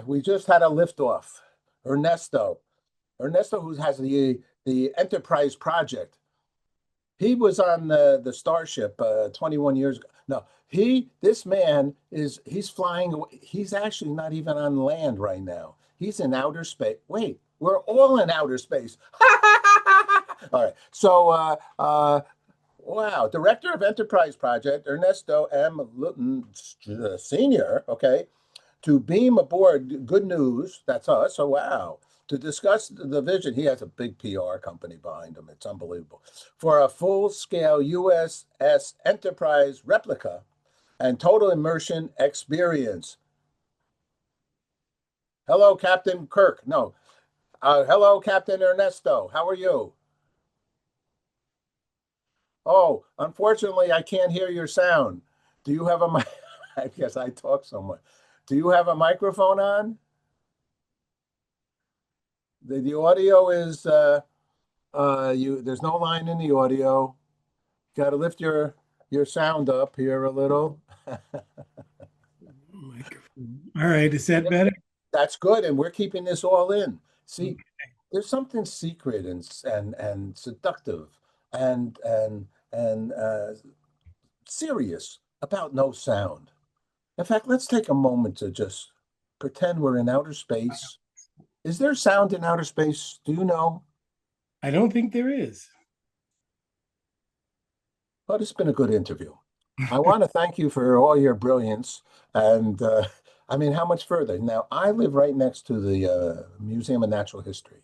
We just had a liftoff. Ernesto. Ernesto, who has the Enterprise project. He was on the Starship 21 years ago. No, this man he's flying. He's actually not even on land right now. He's in outer space. Wait, we're all in outer space. All right. So, wow, Director of Enterprise Project, Ernesto M. Luton Sr., okay, to beam aboard Good News, that's us, so wow, to discuss the vision. He has a big PR company behind him. It's unbelievable. For a full-scale USS Enterprise replica and total immersion experience. Hello, Captain Kirk. No. Hello, Captain Ernesto. How are you? Oh, unfortunately, I can't hear your sound. Do you have a mic? I guess I talk so much. Do you have a microphone on? The audio is there's no line in the audio. Got to lift your sound up here a little. Microphone. All right, is that better? That's good, and we're keeping this all in. See, there's something secret and seductive and serious about no sound. In fact, let's take a moment to just pretend we're in outer space. Is there sound in outer space? Do you know? I don't think there is. Well, it's been a good interview. I want to thank you for all your brilliance. And I mean, how much further? Now, I live right next to the Museum of Natural History.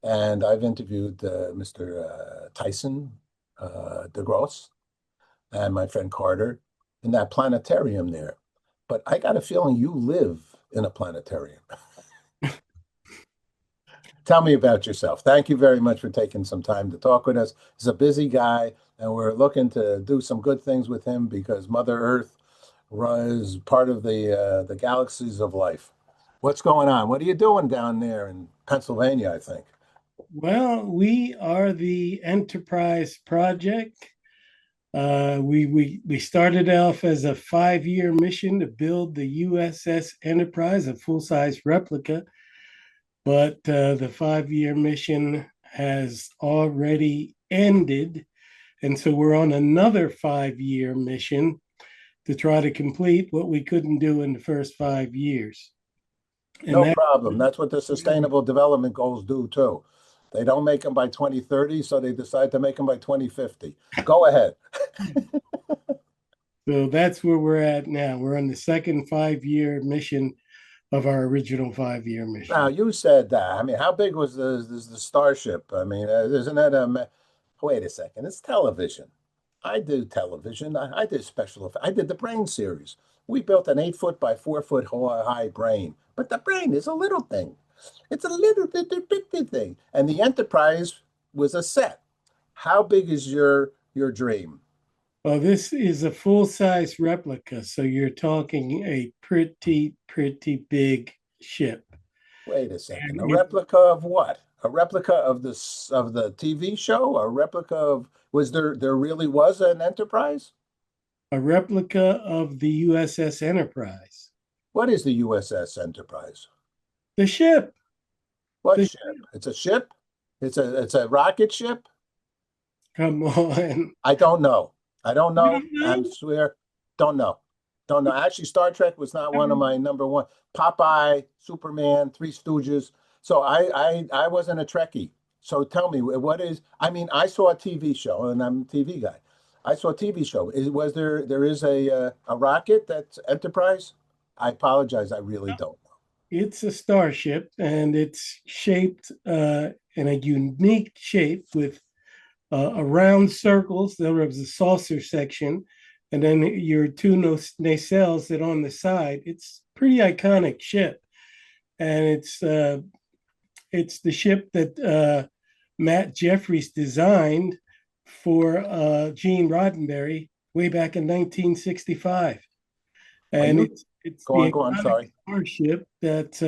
And I've interviewed Mr. Tyson DeGrosse and my friend Carter in that planetarium there. But I got a feeling you live in a planetarium. Tell me about yourself. Thank you very much for taking some time to talk with us. He's a busy guy, and we're looking to do some good things with him because Mother Earth is part of the galaxies of life. What's going on? What are you doing down there in Pennsylvania, I think? Well, we are the Enterprise Project. We started off as a 5-year mission to build the USS Enterprise, a full-size replica, but the 5-year mission has already ended, and so we're on another 5-year mission to try to complete what we couldn't do in the first 5 years. And No problem. That's what the Sustainable Development Goals do too. They don't make them by 2030, so they decide to make them by 2050. Go ahead. So that's where we're at now. We're on the second 5-year mission of our original 5-year mission. Now, you said that. I mean, how big was the Starship? I mean, isn't that wait a second. It's television. I do television. I did special effects. I did the Brain series. We built an 8 foot by 4 foot high brain, but the brain is a little thing. It's a little bitty thing. And the Enterprise was a set. How big is your dream? Well, this is a full-size replica, so you're talking a pretty big ship. Wait a second. A And replica of what? A replica of the TV show? A replica of there really was an Enterprise? a replica of the USS Enterprise. What is the USS Enterprise? The ship. What The ship? It's a ship? It's a rocket ship? Come on. I don't know. I don't You know. don't I know? swear, don't know. Don't know. Actually, Star Trek was not one of my number one. Popeye, Superman, Three Stooges. So I wasn't a Trekkie. So tell me, what is? I mean, I saw a TV show, and I'm a TV guy. I saw a TV show. Was there is a rocket that's Enterprise? I apologize. I really don't know. It's a starship, and it's shaped in a unique shape with around circles. There was a saucer section, and then your two nacelles that on the side. It's pretty iconic ship, and it's the ship that Matt Jeffries designed for Gene Roddenberry way back in 1965, Are and you it's go on? the Go on. iconic Sorry. starship that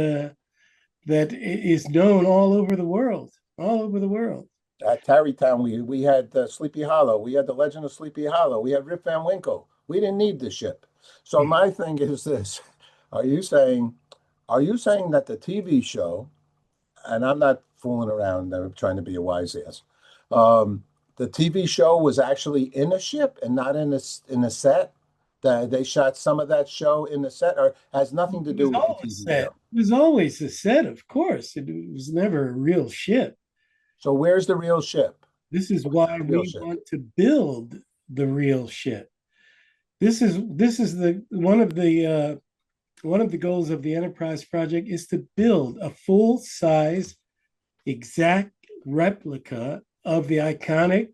is known all over the world, all over the world. At Tarrytown, we had Sleepy Hollow. We had the Legend of Sleepy Hollow. We had Rip Van Winkle. We didn't need the ship. So my thing is this: are you saying Are you saying that the TV show, and I'm not fooling around, I'm trying to be a wise ass, the TV show was actually in a ship and not in a set? That they shot some of that show in the set, or has nothing to It do was with the always TV set. show? It was always a set, of course. It was never a real ship. So where's the real ship? This is Where's why the real we ship? want to build the real ship. This is the one of the goals of the Enterprise project is to build a full size exact replica of the iconic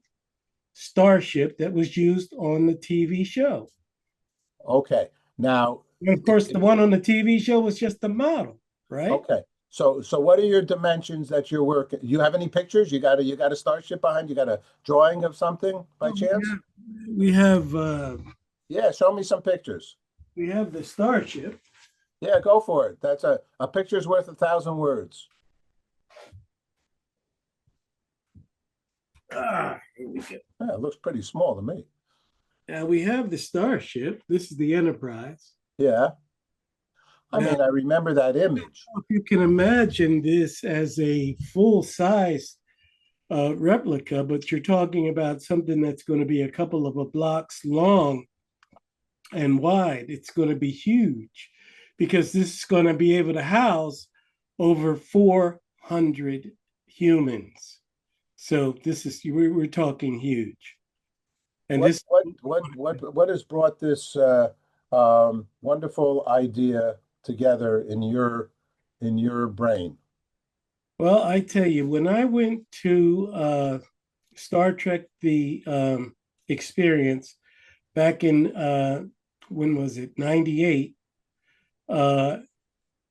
starship that was used on the TV show. Okay. Now, And of course, the one on the TV show was just a model, right? okay. So what are your dimensions that you're working? You have any pictures? You got a starship behind? You got a drawing of something by Well, chance? we have Yeah, show me some pictures. we have the starship. Yeah, go for it. That's a picture's worth 1,000 words. Here we go. Yeah, it looks pretty small to me. Now we have the starship. This is the Enterprise. Yeah. I Now, mean, I remember that image. if you can imagine this as a full size replica, but you're talking about something that's going to be a couple of blocks long and wide. It's going to be huge because this is going to be able to house over 400 humans. So this is we're talking huge. And What this what what has brought this wonderful idea together in your brain? well, I tell you, when I went to Star Trek the experience back in when was it 98 uh,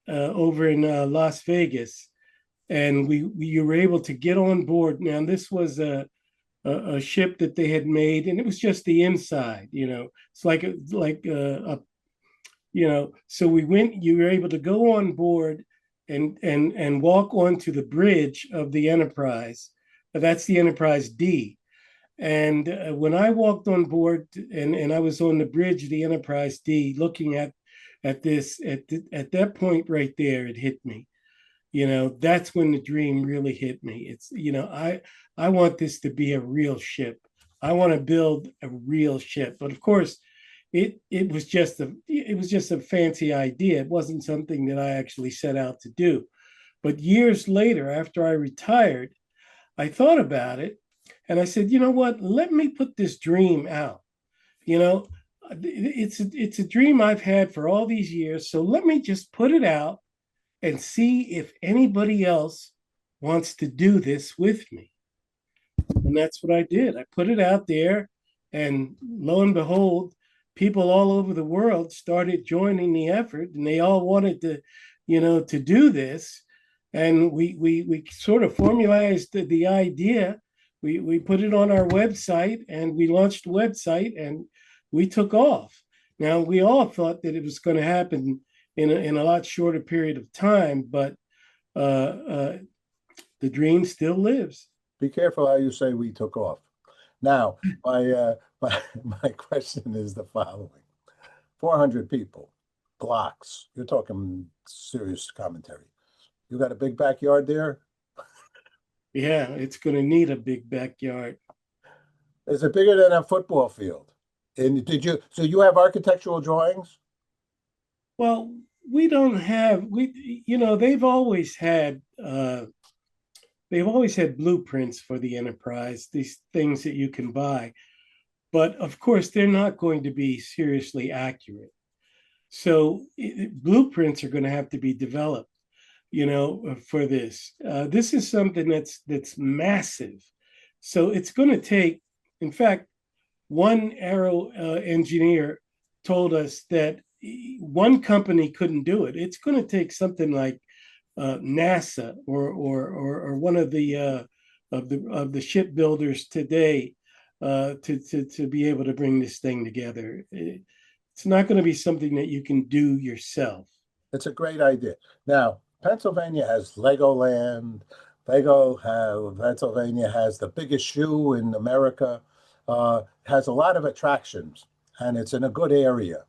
over in Las Vegas, and you were able to get on board. Now this was a ship that they had made, and it was just the inside. It's so we went. You were able to go on board and walk onto the bridge of the Enterprise. That's the Enterprise D. And when I walked on board and I was on the bridge of the Enterprise D, looking at this at that point right there, it hit me. That's when the dream really hit me. It's I want this to be a real ship. I want to build a real ship. But of course, it was just a fancy idea. It wasn't something that I actually set out to do. But years later, after I retired, I thought about it and I said, you know what? Let me put this dream out. You know, it's a dream I've had for all these years. So let me just put it out and see if anybody else wants to do this with me. And that's what I did. I put it out there, and lo and behold, people all over the world started joining the effort, and they all wanted to do this. And we sort of formalized the idea. We put it on our website, and we launched the website, and we took off. Now we all thought that it was going to happen in a lot shorter period of time, but uh, the dream still lives. Be careful how you say we took off. Now, my question is the following: 400 people, blocks. You're talking serious commentary. You got a big backyard there? Yeah, it's going to need a big backyard. Is it bigger than a football field? And so you have architectural drawings? Well, we don't have we you know they've always had blueprints for the Enterprise, these things that you can buy, but of course they're not going to be seriously accurate. So blueprints are going to have to be developed, for this. This is something that's massive. So it's going to take, in fact, one aero engineer told us that one company couldn't do it. It's going to take something like NASA or one of the shipbuilders today to be able to bring this thing together. It's not going to be something that you can do yourself. It's a great idea. Now, Pennsylvania has Legoland. Pennsylvania has the biggest shoe in America. Has a lot of attractions, and it's in a good area.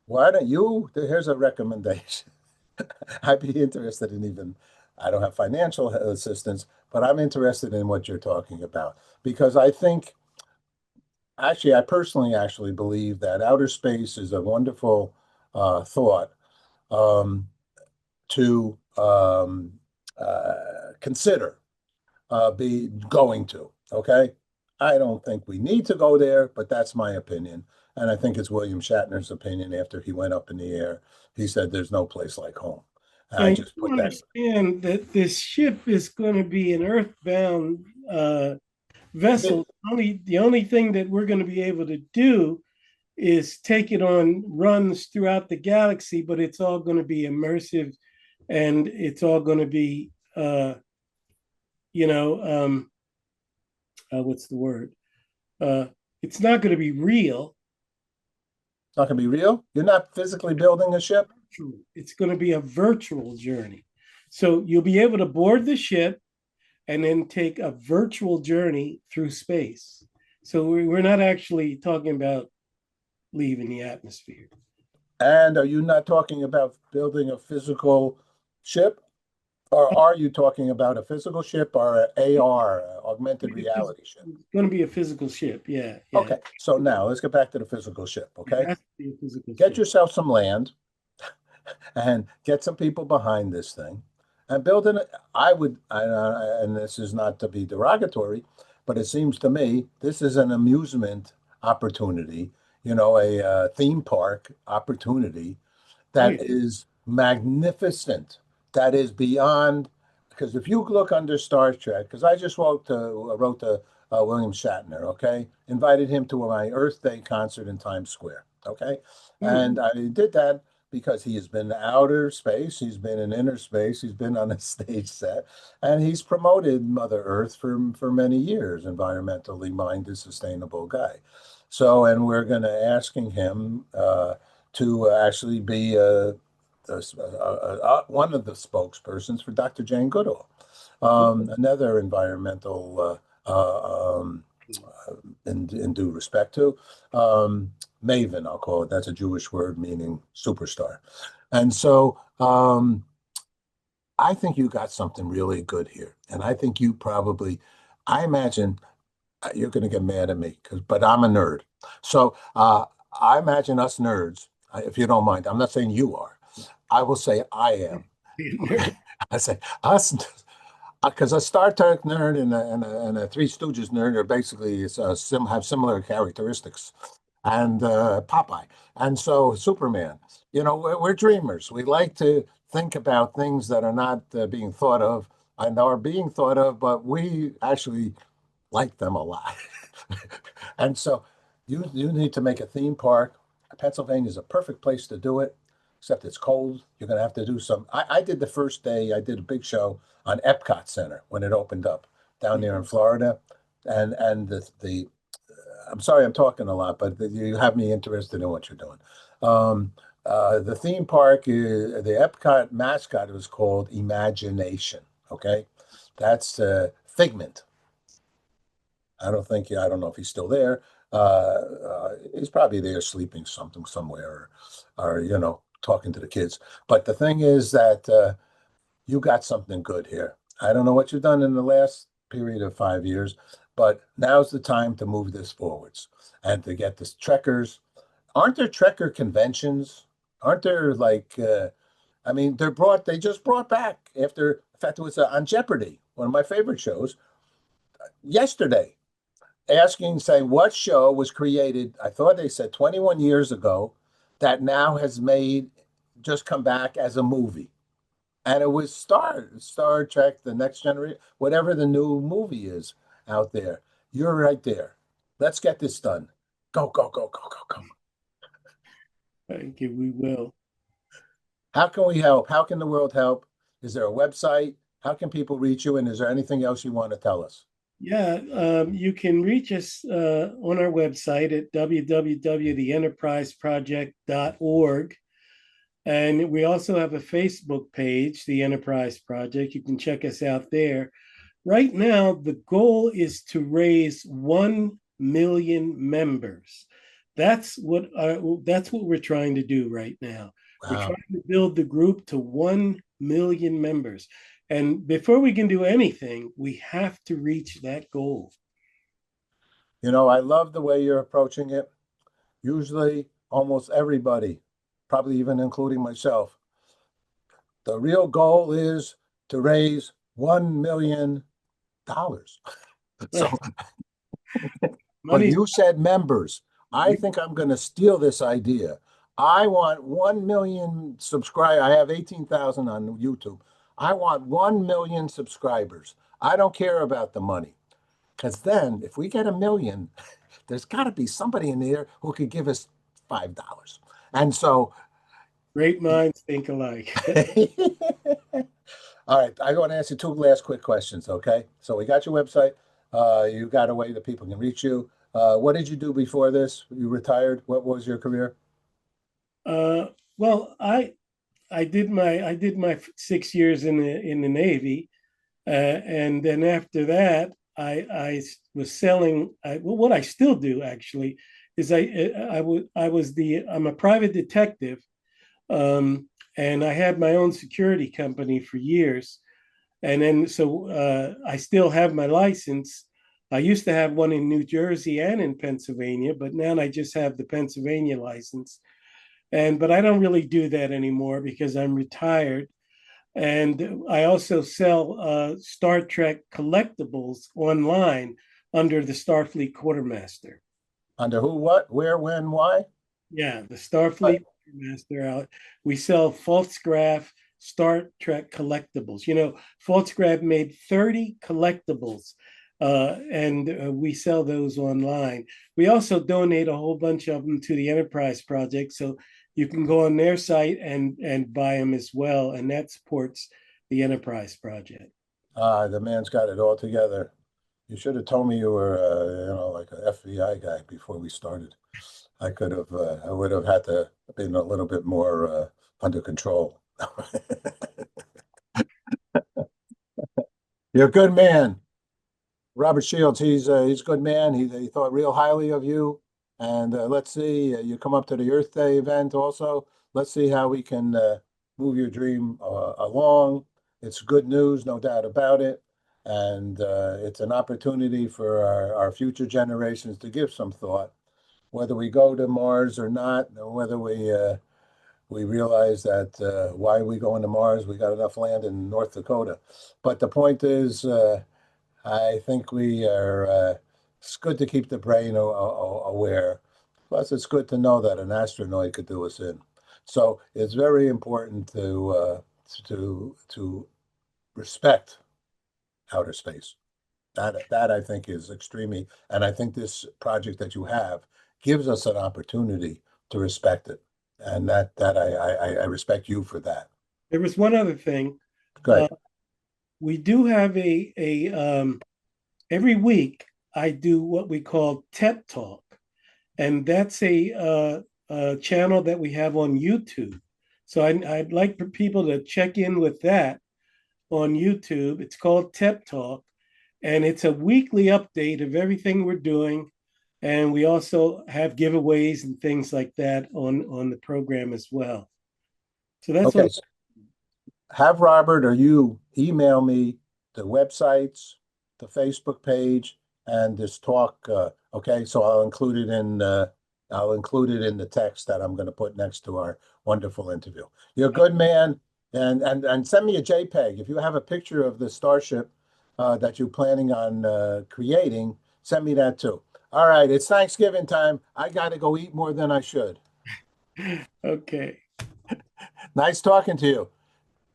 Why don't you? Here's a recommendation. I'd be interested in even, I don't have financial assistance, but I'm interested in what you're talking about because I think, actually, I personally actually believe that outer space is a wonderful thought um, to consider be going to. Okay. I don't think we need to go there, but that's my opinion. And I think it's William Shatner's opinion after he went up in the air. He said, there's no place like home. And I And just you put that. understand that this ship is going to be an earthbound vessel. The only thing that we're going to be able to do is take it on runs throughout the galaxy, but it's all going to be immersive, and it's all going to be, you know, what's the word? Uh, it's not going to be real. It's not going to be real. You're not physically building a ship. It's going to be a virtual journey. So you'll be able to board the ship and then take a virtual journey through space. So we're not actually talking about leaving the atmosphere. And are you not talking about building a physical ship? Or are you talking about a physical ship or an AR, augmented reality ship? It's going to be a physical ship. Yeah, yeah. Okay, so now let's get back to the physical ship, It okay? has to be a physical Get ship. yourself some land and get some people behind this thing and build it. And this is not to be derogatory, but it seems to me this is an amusement opportunity, a theme park opportunity Oh, that yeah. is magnificent, that is beyond. Because if you look under Star Trek, because I just wrote to William Shatner, okay, invited him to my Earth Day concert in Times Square, okay, Mm. and I did that because he has been in outer space, he's been in inner space, he's been on a stage set, and he's promoted Mother Earth for many years, environmentally minded, sustainable guy. So, and we're going to asking him to actually be one of the spokespersons for Dr. Jane Goodall, another environmental, in due respect to, maven, I'll call it. That's a Jewish word meaning superstar. And so I think you got something really good here. And I think you probably, I imagine you're going to get mad at me, but I'm a nerd. So I imagine us nerds, if you don't mind, I'm not saying you are. I will say I am. Okay. I say us, because a Star Trek nerd and a Three Stooges nerd are basically have similar characteristics, and Popeye, and so Superman. We're dreamers. We like to think about things that are not being thought of and are being thought of, but we actually like them a lot. And so you need to make a theme park. Pennsylvania is a perfect place to do it, except it's cold. You're going to have to do some. I did the first day, I did a big show on Epcot Center when it opened up down there in Florida. And I'm sorry I'm talking a lot, but you have me interested in what you're doing. The theme park, the Epcot mascot was called Imagination. Okay. That's Figment. I don't know if he's still there. He's probably there sleeping somewhere or talking to the kids. But the thing is that you got something good here. I don't know what you've done in the last period of 5 years, but now's the time to move this forwards and to get this trekkers. Aren't there trekker conventions? Aren't there like, I mean, they just brought back after, in fact, it was on Jeopardy, one of my favorite shows, yesterday asking, saying, what show was created, I thought they said 21 years ago, that now has just come back as a movie. And it was Star Trek, The Next Generation, whatever the new movie is out there. You're right there. Let's get this done. Go, go, go, go, go, go. Thank you. We will. How can we help? How can the world help? Is there a website? How can people reach you? And is there anything else you want to tell us? Yeah, you can reach us on our website at www.theenterpriseproject.org. And we also have a Facebook page, The Enterprise Project. You can check us out there. Right now, the goal is to raise 1 million members. That's what we're trying to do right now. We're Wow. trying to build the group to 1 million members. And before we can do anything, we have to reach that goal. I love the way you're approaching it. Usually, almost everybody, probably even including myself, the real goal is to raise $1 million. So, but Money's you said members. I think I'm going to steal this idea. I want 1 million subscribers. I have 18,000 on YouTube. I want 1 million subscribers. I don't care about the money. Because then, if we get a million, there's got to be somebody in there who could give us $5. And so, great minds think alike. all right, I want to ask you two last quick questions, okay? So we got your website. You got a way that people can reach you. What did you do before this? You retired. What was your career? Uh, well, I did my 6 years in the Navy, and then after that, I was selling. Well, what I still do actually is I'm a private detective, and I had my own security company for years, and then so I still have my license. I used to have one in New Jersey and in Pennsylvania, but now I just have the Pennsylvania license. But I don't really do that anymore because I'm retired. And I also sell Star Trek collectibles online under the Starfleet Quartermaster. Under who, what, where, when, why? Yeah, the But Starfleet Quartermaster. We sell Faltzgraf Star Trek collectibles. Faltzgraf made 30 collectibles, and we sell those online. We also donate a whole bunch of them to the Enterprise Project, so you can go on their site and buy them as well, and that supports the Enterprise Project. the man's got it all together. You should have told me you were, like an FBI guy before we started. I would have had to been a little bit more under control. You're a good man. Robert Shields, he's a good man. He thought real highly of you. And let's see, you come up to the Earth Day event also. Let's see how we can move your dream along. It's good news, no doubt about it. And it's an opportunity for our future generations to give some thought, whether we go to Mars or not, or whether we realize that why are we going to Mars? We got enough land in North Dakota. But the point is, I think it's good to keep the brain aware. Plus, it's good to know that an asteroid could do us in. So it's very important to respect outer space. That I think is extremely, and I think this project that you have gives us an opportunity to respect it, and that I respect you for that. There was one other thing. Uh, Good. we do have every week I do what we call TED Talk, and that's a channel that we have on YouTube. So I'd like for people to check in with that on YouTube. It's called TED Talk, and it's a weekly update of everything we're doing. And we also have giveaways and things like that on the program as well. So that's Okay. what. So have Robert or you email me the websites, the Facebook page, and this talk. Okay, so I'll include it in the text that I'm going to put next to our wonderful interview. You're a good man, and send me a JPEG if you have a picture of the starship that you're planning on creating. Send me that too. All right, it's Thanksgiving time. I got to go eat more than I should. Okay. Nice talking to you.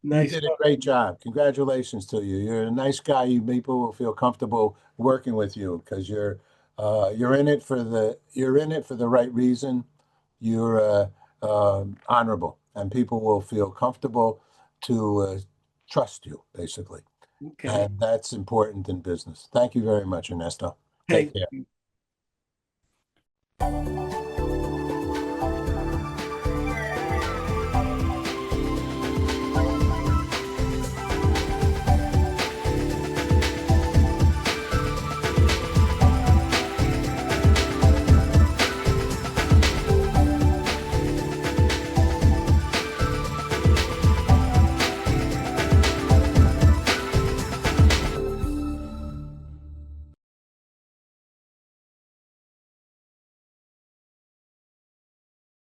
You Nice did a talk. great job. Congratulations to you. You're a nice guy. People will feel comfortable working with you because you're in it for the right reason. You're honorable, and people will feel comfortable to trust you, basically. Okay. And that's important in business. Thank you very much, Ernesto. Take Thank care. you.